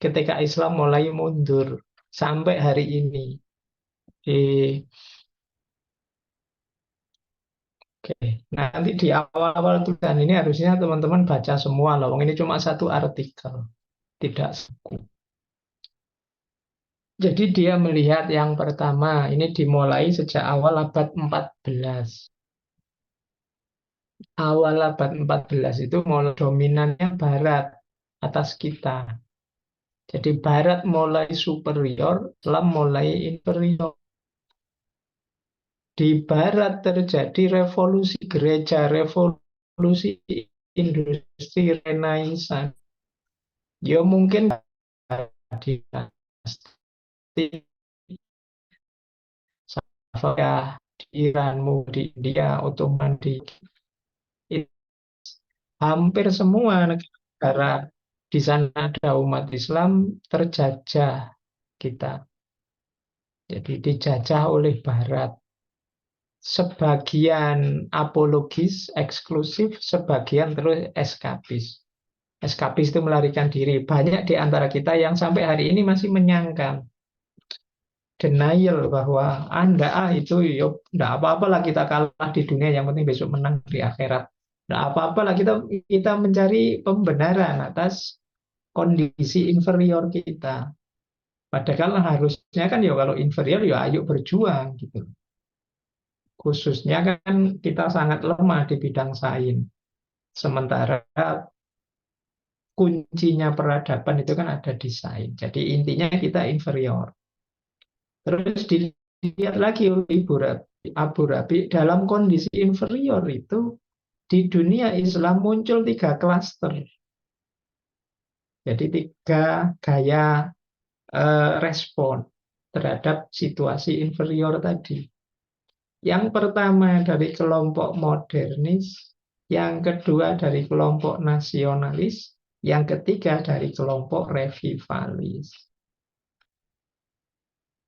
ketika Islam mulai mundur sampai hari ini. Di, oke. Nah, nanti di awal-awal tulisan ini harusnya teman-teman baca semua loh. Ini cuma satu artikel, tidak seku. Jadi dia melihat yang pertama, ini dimulai sejak awal abad 14. Awal abad 14 itu mulai dominannya Barat atas kita. Jadi Barat mulai superior, Islam mulai inferior. Di Barat terjadi revolusi gereja, revolusi industri, renaissance. Ya mungkin di Safaviyah, di Iran, di India, Ottoman, hampir semua negara di sana ada umat Islam terjajah kita. Jadi dijajah oleh Barat. Sebagian apologis, eksklusif, sebagian terus eskapis. Eskapis itu melarikan diri. Banyak di antara kita yang sampai hari ini masih menyangkal, denial bahwa Anda itu yuk, enggak apa-apa lah kita kalah di dunia, yang penting besok menang di akhirat. Enggak apa-apa lah kita mencari pembenaran atas kondisi inferior kita. Padahal harusnya kan ya kalau inferior ya ayo berjuang gitu. Khususnya kan kita sangat lemah di bidang sains. Sementara kuncinya peradaban itu kan ada di sains. Jadi intinya kita inferior. Terus dilihat lagi oleh Ibu Rabi, Abu Rabi, dalam kondisi inferior itu di dunia Islam muncul tiga klaster. Jadi tiga gaya respon terhadap situasi inferior tadi. Yang pertama dari kelompok modernis, yang kedua dari kelompok nasionalis, yang ketiga dari kelompok revivalis.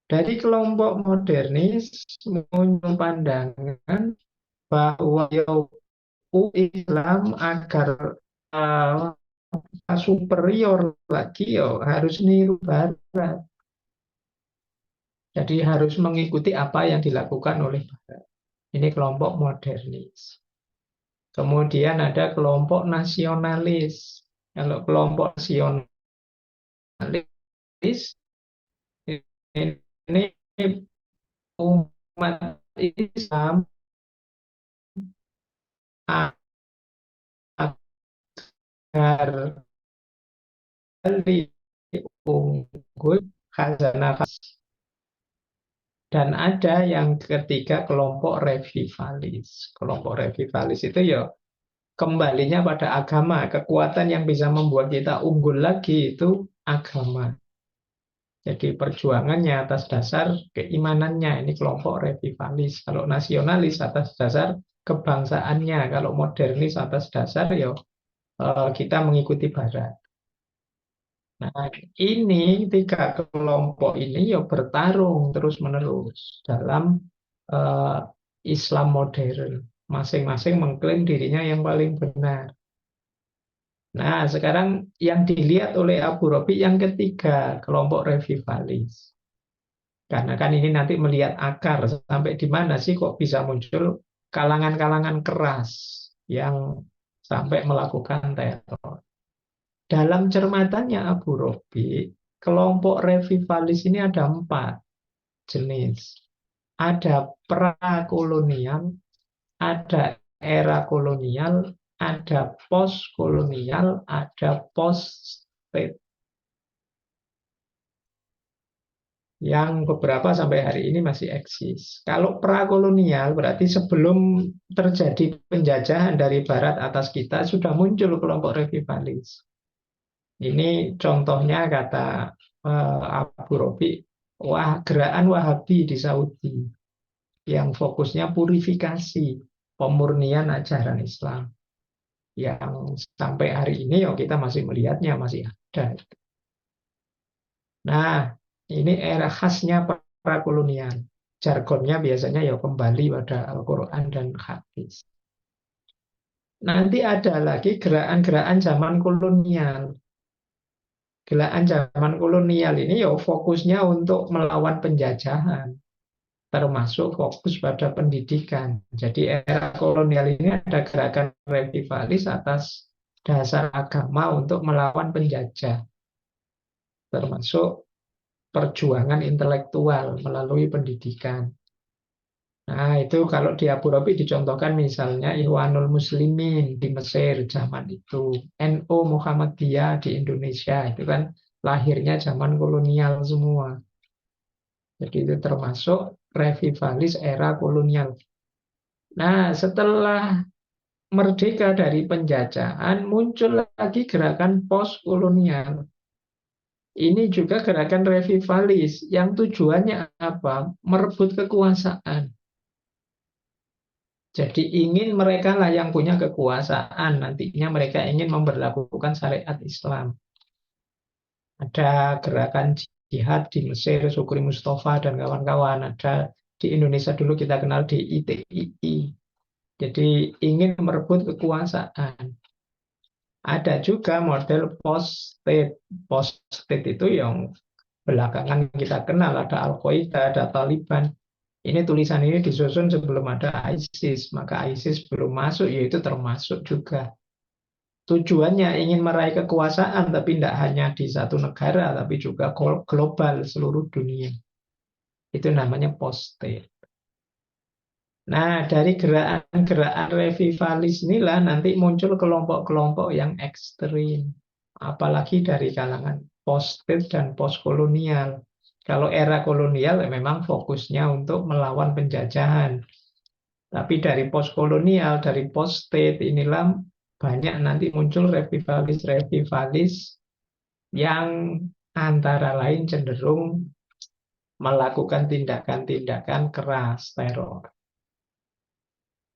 Dari kelompok modernis muncul pandangan bahwa Islam agar uh, superior lagi harus niru Barat. Jadi harus mengikuti apa yang dilakukan oleh Barat. Ini kelompok modernis. Kemudian ada kelompok nasionalis. Kalau kelompok nasionalis ini umat Islam agar unggul khazanah. Dan ada yang ketiga kelompok revivalis. Kelompok revivalis itu ya kembalinya pada agama. Kekuatan yang bisa membuat kita unggul lagi itu agama. Jadi perjuangannya atas dasar keimanannya. Ini kelompok revivalis. Kalau nasionalis atas dasar kebangsaannya. Kalau modernis atas dasar ya kita mengikuti Barat. Nah, ini tiga kelompok ini ya bertarung terus-menerus dalam eh, Islam modern. Masing-masing mengklaim dirinya yang paling benar. Nah, sekarang yang dilihat oleh Abu Robi yang ketiga, kelompok revivalis. Karena kan ini nanti melihat akar sampai di mana sih kok bisa muncul kalangan-kalangan keras yang sampai melakukan teror. Dalam cermatannya Abu Robi, kelompok revivalis ini ada 4 jenis. Ada prakolonial, ada era kolonial, ada post-kolonial, ada post-state. Yang beberapa sampai hari ini masih eksis. Kalau prakolonial berarti sebelum terjadi penjajahan dari Barat atas kita sudah muncul kelompok revivalis. Ini contohnya kata Abu Robi, gerakan Wahabi di Saudi yang fokusnya purifikasi, pemurnian ajaran Islam. Yang sampai hari ini kita masih melihatnya, masih ada. Nah, ini era khasnya prakolonial. Jargonnya biasanya kembali pada Al-Quran dan hadis. Nanti ada lagi gerakan-gerakan zaman kolonial. Gerakan zaman kolonial ini ya fokusnya untuk melawan penjajahan, termasuk fokus pada pendidikan. Jadi era kolonial ini ada gerakan revivalis atas dasar agama untuk melawan penjajah, termasuk perjuangan intelektual melalui pendidikan. Nah, itu kalau di Abu Dhabi dicontohkan misalnya Ikhwanul Muslimin di Mesir zaman itu, NU Muhammadiyah di Indonesia, itu kan lahirnya zaman kolonial semua. Jadi itu termasuk revivalis era kolonial. Nah, setelah merdeka dari penjajahan, muncul lagi gerakan post-kolonial. Ini juga gerakan revivalis yang tujuannya apa? Merebut kekuasaan. Jadi ingin mereka lah yang punya kekuasaan. Nantinya mereka ingin memberlakukan syariat Islam. Ada gerakan jihad di Mesir, Syukri Mustafa dan kawan-kawan. Ada di Indonesia dulu kita kenal di ITII. Jadi ingin merebut kekuasaan. Ada juga model post-state. Post-state itu yang belakangan kita kenal. Ada Al-Qaeda, ada Taliban. Ini tulisan ini disusun sebelum ada ISIS. Maka ISIS belum masuk, yaitu termasuk juga. Tujuannya ingin meraih kekuasaan, tapi tidak hanya di satu negara, tapi juga global, seluruh dunia. Itu namanya post-state. Nah, dari gerakan-gerakan revivalis inilah nanti muncul kelompok-kelompok yang ekstrim. Apalagi dari kalangan post-state dan post-kolonial. Kalau era kolonial memang fokusnya untuk melawan penjajahan. Tapi dari post-kolonial, dari post-state inilah banyak nanti muncul revivalis-revivalis yang antara lain cenderung melakukan tindakan-tindakan keras, teror.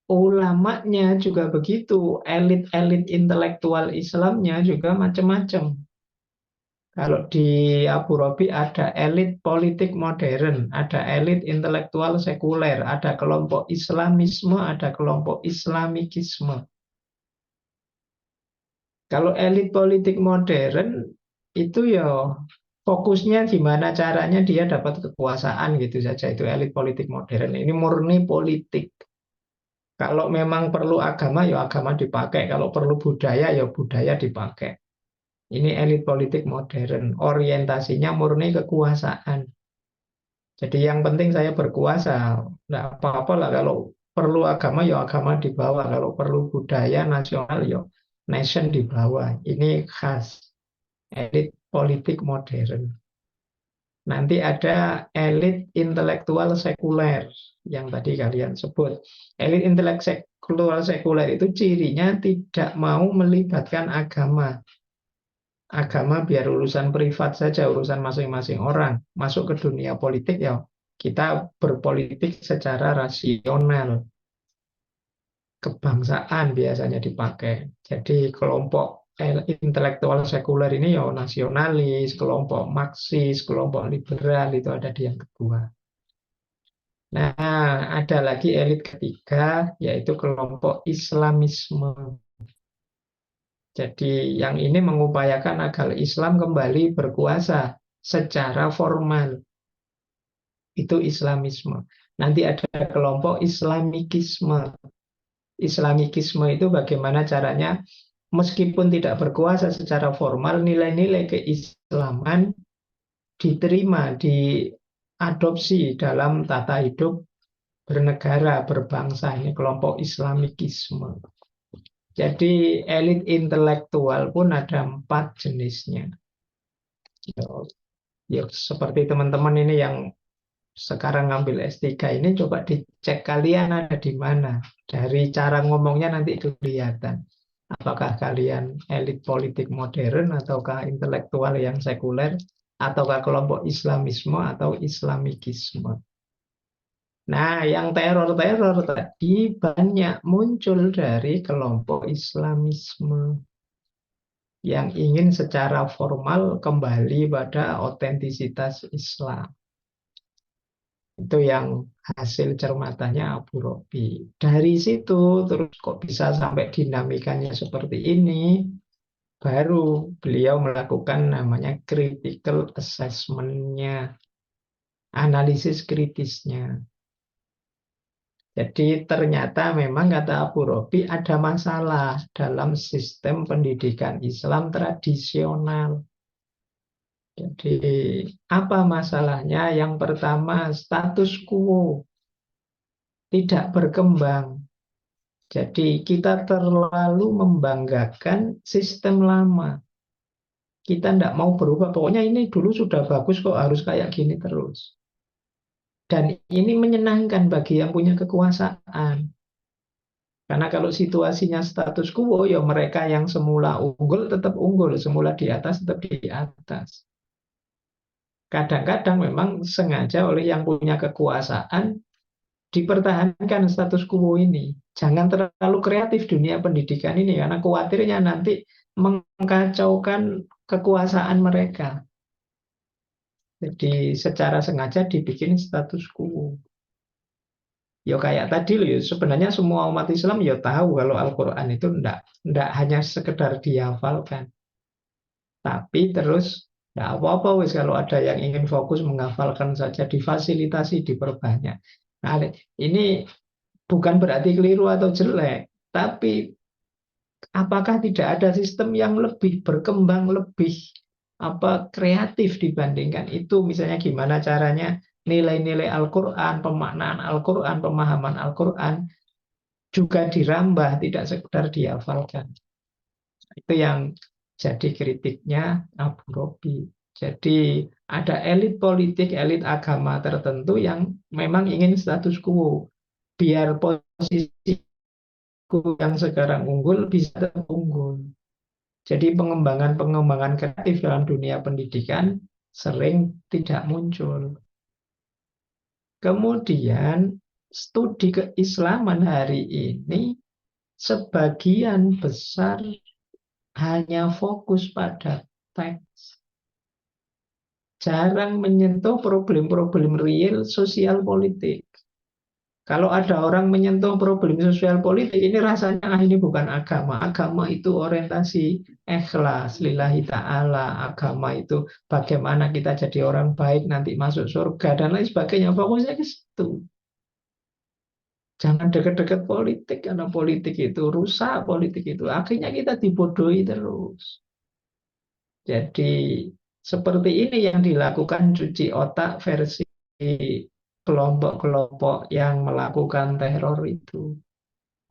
Ulamanya juga begitu, elit-elit intelektual Islamnya juga macam-macam. Kalau di Abu Dhabi ada elit politik modern, ada elit intelektual sekuler, ada kelompok Islamisme, ada kelompok Islamikisme. Kalau elit politik modern itu ya fokusnya gimana caranya dia dapat kekuasaan gitu saja. Itu elit politik modern. Ini murni politik. Kalau memang perlu agama, ya agama dipakai. Kalau perlu budaya, ya budaya dipakai. Ini elit politik modern. Orientasinya murni kekuasaan. Jadi yang penting saya berkuasa. Nggak apa-apa lah kalau perlu agama, ya agama di bawah. Kalau perlu budaya nasional, ya nation di bawah. Ini khas elit politik modern. Nanti ada elit intelektual sekuler yang tadi kalian sebut. Elit intelektual sekuler itu cirinya tidak mau melibatkan agama. Agama biar urusan privat saja, urusan masing-masing orang. Masuk ke dunia politik ya kita berpolitik secara rasional. Kebangsaan biasanya dipakai. Jadi kelompok intelektual sekuler ini ya nasionalis, kelompok Marxis, kelompok liberal itu ada di yang kedua. Nah, ada lagi elit ketiga yaitu kelompok Islamisme. Jadi yang ini mengupayakan agar Islam kembali berkuasa secara formal. Itu Islamisme. Nanti ada kelompok Islamikisme. Islamikisme itu bagaimana caranya meskipun tidak berkuasa secara formal, nilai-nilai keislaman diterima, diadopsi dalam tata hidup bernegara, berbangsa. Ini kelompok Islamikisme. Jadi elit intelektual pun ada 4 jenisnya. Ya, seperti teman-teman ini yang sekarang ngambil S3 ini coba dicek kalian ada di mana. Dari cara ngomongnya nanti kelihatan. Apakah kalian elit politik modern ataukah intelektual yang sekuler ataukah kelompok Islamisme atau Islamikisme. Nah, yang teror-teror tadi banyak muncul dari kelompok Islamisme yang ingin secara formal kembali pada otentisitas Islam. Itu yang hasil cermatannya Abu Robi. Dari situ terus kok bisa sampai dinamikanya seperti ini. baru beliau melakukan namanya critical assessment-nya, analisis kritisnya. Jadi ternyata memang kata Abu Robi ada masalah dalam sistem pendidikan Islam tradisional. Jadi apa masalahnya? Yang pertama, status quo tidak berkembang. Jadi kita terlalu membanggakan sistem lama. Kita tidak mau berubah. Pokoknya ini dulu sudah bagus kok, harus kayak gini terus. Dan ini menyenangkan bagi yang punya kekuasaan. Karena kalau situasinya status quo, ya mereka yang semula unggul tetap unggul, semula di atas tetap di atas. Kadang-kadang memang sengaja oleh yang punya kekuasaan dipertahankan status quo ini. Jangan terlalu kreatif dunia pendidikan ini, karena khawatirnya nanti mengkacaukan kekuasaan mereka. Jadi secara sengaja dibikin status quo. Ya kayak tadi loh, ya, sebenarnya semua umat Islam ya tahu kalau Al-Quran itu ndak hanya sekedar dihafalkan. Tapi terus ndak apa-apa wis kalau ada yang ingin fokus menghafalkan saja, difasilitasi, diperbanyak. Nah, ini bukan berarti keliru atau jelek, tapi apakah tidak ada sistem yang lebih berkembang, lebih kreatif dibandingkan itu? Misalnya gimana caranya nilai-nilai Al-Quran, pemaknaan Al-Quran, pemahaman Al-Quran juga dirambah, tidak sekedar dihafalkan. Itu yang jadi kritiknya Abu Robi. Jadi ada elit politik, elit agama tertentu yang memang ingin status quo. Biar posisi yang sekarang unggul bisa tetap unggul. Jadi pengembangan-pengembangan kreatif dalam dunia pendidikan sering tidak muncul. Kemudian studi keislaman hari ini sebagian besar hanya fokus pada teks. Jarang menyentuh problem-problem real sosial politik. Kalau ada orang menyentuh problem sosial politik, ini rasanya ini bukan agama. Agama itu orientasi ikhlas, lillahi ta'ala. Agama itu bagaimana kita jadi orang baik, nanti masuk surga, dan lain sebagainya. Fokusnya ke situ. Jangan dekat-dekat politik, karena politik itu rusak, politik itu. Akhirnya kita dibodohi terus. Jadi seperti ini yang dilakukan cuci otak versi kelompok-kelompok yang melakukan teror itu.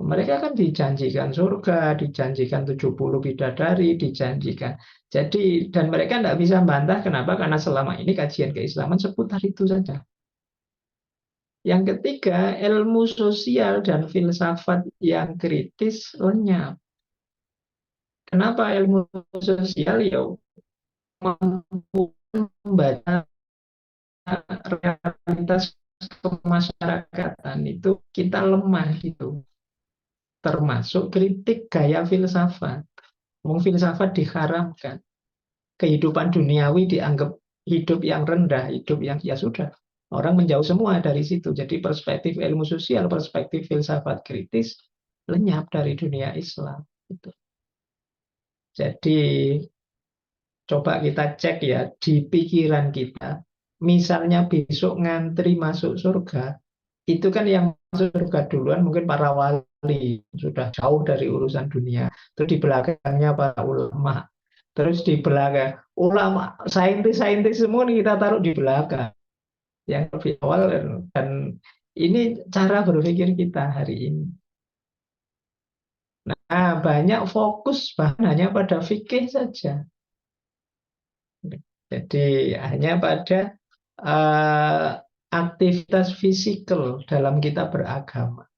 Mereka kan dijanjikan surga, dijanjikan 70 bidadari, dijanjikan. Jadi, dan mereka tidak bisa bantah, kenapa? Karena selama ini kajian keislaman seputar itu saja. Yang ketiga, ilmu sosial dan filsafat yang kritis lenyap. Kenapa ilmu sosial? Ya, mampu membaca realitas kemasyarakatan itu kita lemah gitu. Termasuk kritik gaya filsafat. Filsafat diharamkan. Kehidupan duniawi dianggap hidup yang rendah, hidup yang ya sudah. Orang menjauh semua dari situ. Jadi perspektif ilmu sosial, perspektif filsafat kritis lenyap dari dunia Islam. Gitu. Jadi coba kita cek ya di pikiran kita. Misalnya besok ngantri masuk surga, itu kan yang masuk surga duluan mungkin para wali, sudah jauh dari urusan dunia. Terus di belakangnya para ulama. Terus di belakang ulama, saintis-saintis semua kita taruh di belakang. Yang lebih awal, dan ini cara berpikir kita hari ini. Nah, banyak fokus bahkan hanya pada fikih saja. Jadi hanya pada uh, aktivitas fisikal dalam kita beragama.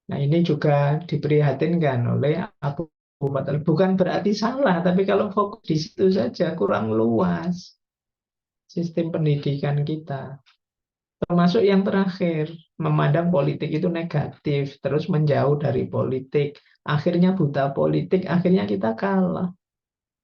Nah, ini juga diprihatinkan oleh Abu Bakar. Bukan berarti salah, tapi kalau fokus di situ saja kurang luas sistem pendidikan kita. Termasuk yang terakhir, memandang politik itu negatif, terus menjauh dari politik, akhirnya buta politik, akhirnya kita kalah.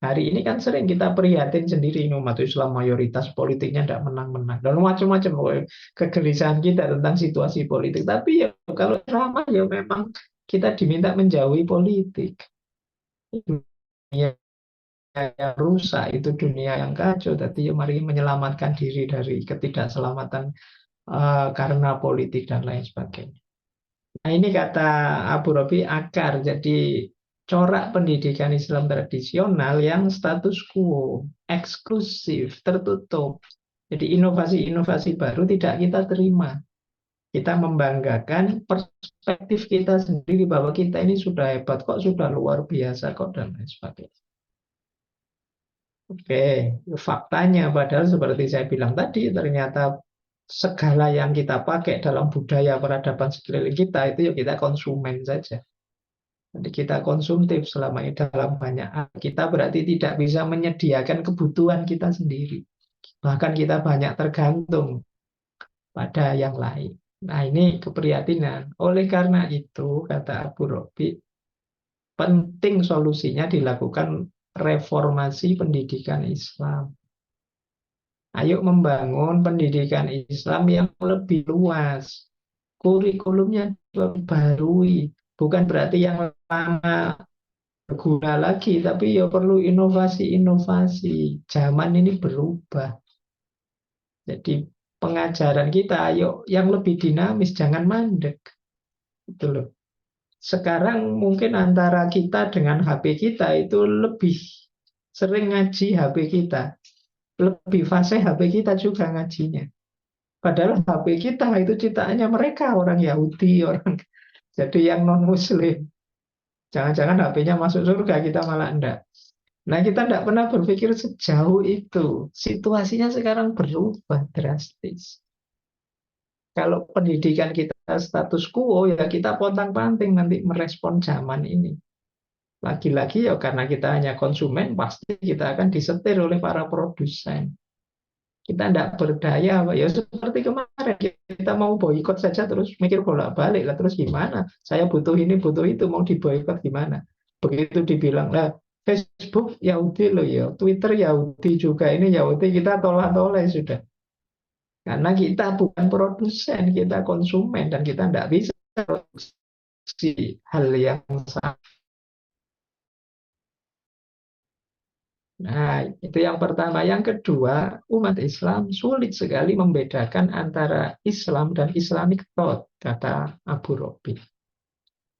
Hari ini kan sering kita prihatin sendiri, umat Islam mayoritas politiknya tidak menang-menang. Dan macam-macam kegelisahan kita tentang situasi politik. Tapi ya kalau ramah ya memang kita diminta menjauhi politik. Dunia yang rusak itu dunia yang kacau. Tapi ya mari menyelamatkan diri dari ketidakselamatan karena politik dan lain sebagainya. Nah, ini kata Abu Robi akar. Jadi corak pendidikan Islam tradisional yang status quo, eksklusif, tertutup. Jadi inovasi-inovasi baru tidak kita terima. Kita membanggakan perspektif kita sendiri bahwa kita ini sudah hebat kok, sudah luar biasa kok, dan lain sebagainya. Oke, faktanya padahal seperti saya bilang tadi, ternyata segala yang kita pakai dalam budaya peradaban sekeliling kita itu ya kita konsumen saja. Jadi kita konsumtif selama ini dalam banyak hal. Kita berarti tidak bisa menyediakan kebutuhan kita sendiri. Bahkan kita banyak tergantung pada yang lain. Nah, ini keprihatinan. Oleh karena itu, kata Abu Robi, penting solusinya dilakukan reformasi pendidikan Islam. Ayo membangun pendidikan Islam yang lebih luas. Kurikulumnya diperbarui. Bukan berarti yang lama berguna lagi, tapi ya perlu inovasi-inovasi. Zaman ini berubah. Jadi pengajaran kita, ayo yang lebih dinamis, jangan mandek. Itu loh. Sekarang mungkin antara kita dengan HP kita itu lebih sering ngaji HP kita. Lebih fasih HP kita juga ngajinya. Padahal HP kita itu ciptaannya mereka, orang Yahudi, orang jadi yang non-Muslim. Jangan-jangan HP-nya masuk surga, kita malah enggak. Nah, kita tidak pernah berpikir sejauh itu. Situasinya sekarang berubah drastis. Kalau pendidikan kita status quo, ya kita pontang-panting nanti merespon zaman ini. Lagi-lagi ya karena kita hanya konsumen, pasti kita akan disetir oleh para produsen. Kita tidak berdaya, Pak. Ya seperti kemarin kita mau boikot saja terus mikir bolak-balik lah, terus gimana? Saya butuh ini, butuh itu, mau diboikot gimana? Begitu dibilang lah Facebook Yahudi loh ya, Twitter Yahudi juga, ini Yahudi, kita tolak-tolak sudah. Karena kita bukan produsen, kita konsumen dan kita tidak bisa produksi hal yang sama. Nah, itu yang pertama. Yang kedua, umat Islam sulit sekali membedakan antara Islam dan Islamic thought, kata Abu Robi.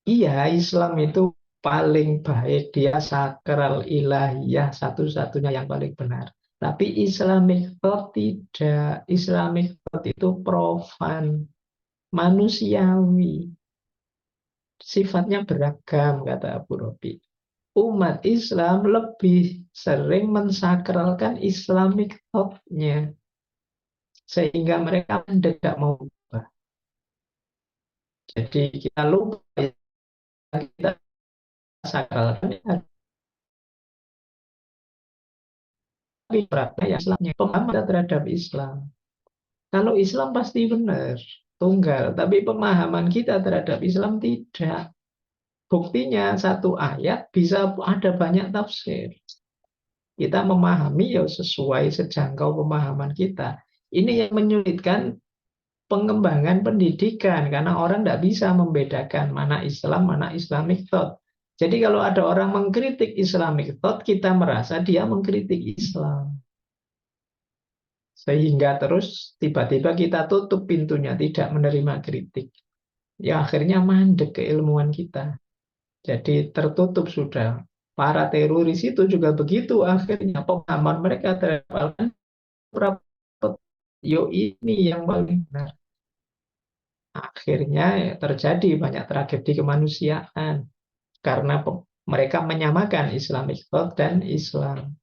Iya, Islam itu paling baik, dia sakral ilahiyah, satu-satunya yang paling benar. Tapi Islamic thought tidak. Islamic thought itu profan, manusiawi. Sifatnya beragam, kata Abu Robi. Umat Islam lebih sering mensakralkan Islamic thought-nya. Sehingga mereka tidak mau ubah. Jadi kita lupa, kita sakralkan tapi yang Islamnya, pemahaman kita terhadap Islam. Kalau Islam pasti benar, tunggal. Tapi pemahaman kita terhadap Islam tidak. Buktinya satu ayat bisa ada banyak tafsir. Kita memahami ya sesuai sejangkau pemahaman kita. Ini yang menyulitkan pengembangan pendidikan karena orang tidak bisa membedakan mana Islam, mana Islamic thought. Jadi kalau ada orang mengkritik Islamic thought, kita merasa dia mengkritik Islam. Sehingga terus tiba-tiba kita tutup pintunya, tidak menerima kritik. Ya akhirnya mandek keilmuan kita. Jadi tertutup sudah. Para teroris itu juga begitu akhirnya pemahaman mereka terhadap yo ini yang paling benar. Akhirnya terjadi banyak tragedi kemanusiaan karena mereka menyamakan Islamic thought dan Islam.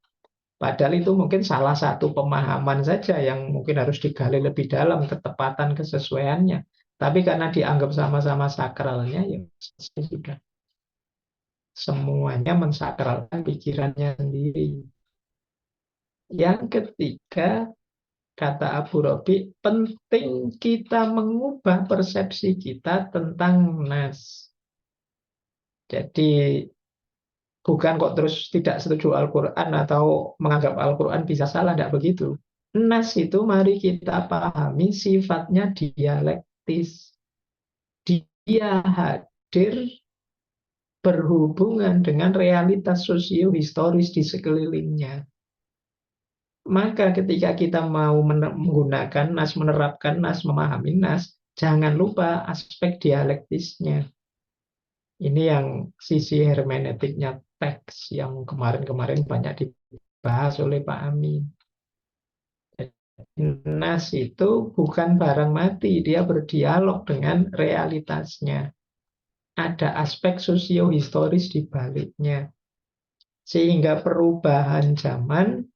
Padahal itu mungkin salah satu pemahaman saja yang mungkin harus digali lebih dalam ketepatan kesesuaiannya. Tapi karena dianggap sama-sama sakralnya, ya sudah. Semuanya mensakralkan pikirannya sendiri. Yang ketiga, kata Abu Robi, penting kita mengubah persepsi kita tentang nas. Jadi bukan kok terus tidak setuju Al-Quran atau menganggap Al-Quran bisa salah, tidak begitu. Nas itu mari kita pahami sifatnya dialektis. Dia hadir berhubungan dengan realitas sosio-historis di sekelilingnya. Maka ketika kita mau menggunakan nas, menerapkan nas, memahami nas, jangan lupa aspek dialektisnya. Ini yang sisi hermeneutiknya teks yang kemarin-kemarin banyak dibahas oleh Pak Amin. Nas itu bukan barang mati, dia berdialog dengan realitasnya. Ada aspek sosio-historis di baliknya. Sehingga perubahan zaman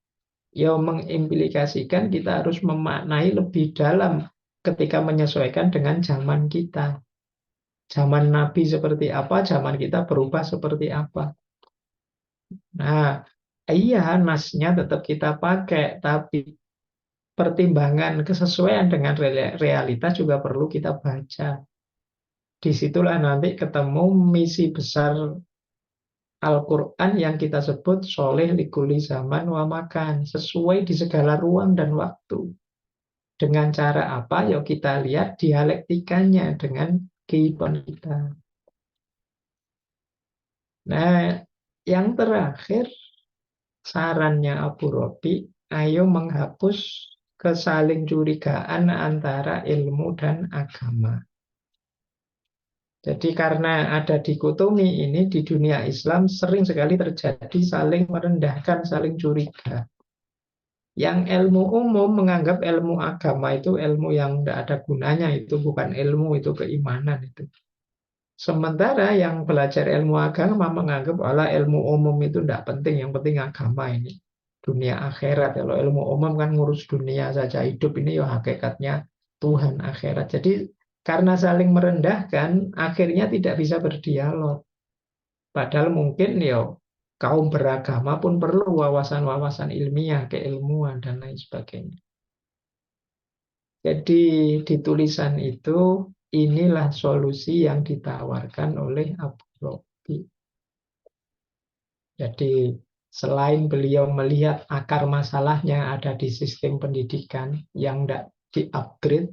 ya mengimplikasikan kita harus memaknai lebih dalam ketika menyesuaikan dengan zaman kita. Zaman Nabi seperti apa, zaman kita berubah seperti apa. Nah, iya nasnya tetap kita pakai, tapi pertimbangan kesesuaian dengan realitas juga perlu kita baca. Disitulah nanti ketemu misi besar Al-Quran yang kita sebut soleh likuli zaman wa makan. Sesuai di segala ruang dan waktu. Dengan cara apa? Yuk kita lihat dialektikanya dengan kehidupan kita. Nah, yang terakhir sarannya Abu Robi, ayo menghapus kesaling curigaan antara ilmu dan agama. Jadi karena ada dikotomi ini di dunia Islam sering sekali terjadi saling merendahkan, saling curiga. Yang ilmu umum menganggap ilmu agama itu ilmu yang tidak ada gunanya, itu bukan ilmu, itu keimanan itu. Sementara yang belajar ilmu agama menganggap ala ilmu umum itu tidak penting, yang penting agama ini. Dunia akhirat, kalau ilmu umum kan ngurus dunia saja, hidup ini ya hakikatnya Tuhan akhirat. Jadi karena saling merendahkan, akhirnya tidak bisa berdialog. Padahal mungkin ya kaum beragama pun perlu wawasan-wawasan ilmiah, keilmuan, dan lain sebagainya. Jadi di tulisan itu inilah solusi yang ditawarkan oleh Abu Robi. Jadi selain beliau melihat akar masalahnya ada di sistem pendidikan yang tidak di-upgrade,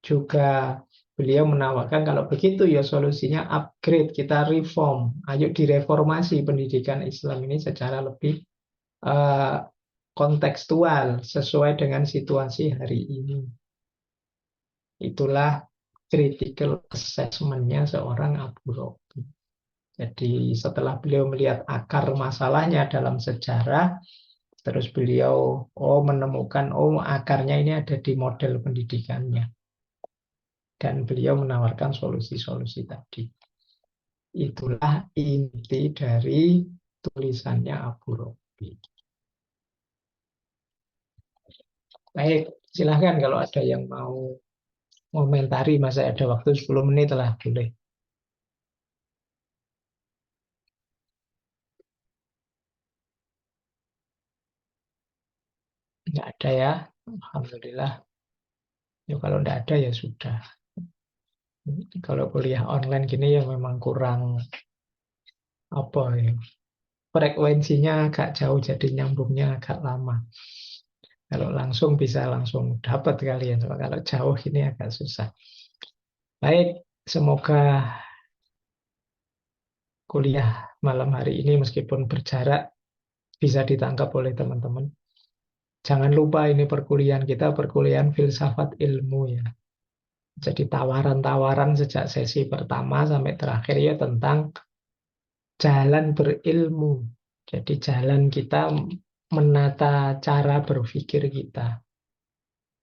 juga beliau menawarkan kalau begitu ya solusinya upgrade, kita reform. Ayo direformasi pendidikan Islam ini secara lebih eh, kontekstual sesuai dengan situasi hari ini. Itulah critical assessment-nya seorang Abu Robi. Jadi setelah beliau melihat akar masalahnya dalam sejarah, terus beliau menemukan akarnya ini ada di model pendidikannya. Dan beliau menawarkan solusi-solusi tadi. Itulah inti dari tulisannya Abu Robi. Baik, silahkan kalau ada yang mau komentari, masa ada waktu 10 menit lah, boleh. Nggak ada ya, Alhamdulillah. Ya, kalau nggak ada ya sudah. Kalau kuliah online gini ya memang kurang apa ya, frekuensinya agak jauh jadi nyambungnya agak lama. Kalau langsung bisa langsung dapat kalian, kalau jauh ini agak susah. Baik, semoga kuliah malam hari ini meskipun berjarak bisa ditangkap oleh teman-teman. Jangan lupa ini perkuliahan kita, perkuliahan filsafat ilmu ya. Jadi tawaran-tawaran sejak sesi pertama sampai terakhir ya tentang jalan berilmu. Jadi jalan kita menata cara berpikir kita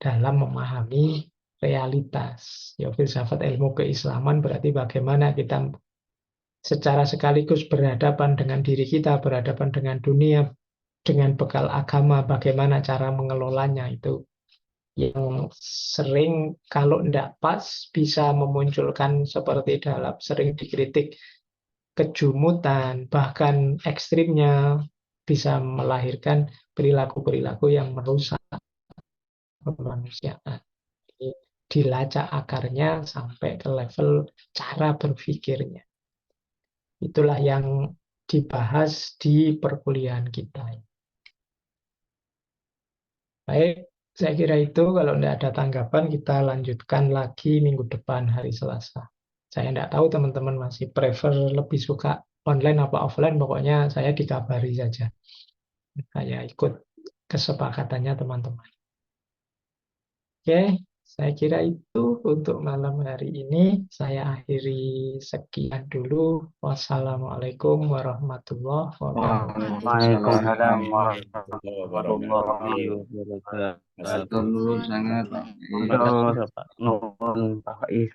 dalam memahami realitas. Ya, filsafat ilmu keislaman berarti bagaimana kita secara sekaligus berhadapan dengan diri kita, berhadapan dengan dunia, dengan bekal agama, bagaimana cara mengelolanya itu. Yang sering kalau tidak pas bisa memunculkan seperti dalam sering dikritik kejumutan, bahkan ekstrimnya bisa melahirkan perilaku-perilaku yang merusak kemanusiaan. Dilacak akarnya sampai ke level cara berpikirnya. Itulah yang dibahas di perkuliahan kita. Baik, saya kira itu kalau tidak ada tanggapan kita lanjutkan lagi minggu depan hari Selasa. Saya tidak tahu teman-teman masih prefer lebih suka online apa offline, pokoknya saya dikabari saja. Saya ikut kesepakatannya teman-teman. Oke, saya kira itu untuk malam hari ini. Saya akhiri sekian dulu. Wassalamualaikum warahmatullahi wabarakatuh. Waalaikumsalam Waalaikumsalam warahmatullahi warahmatullahi wabarakatuh. wabarakatuh. Matur nuwun sangat Pak. Nuhun, Pak Faiz.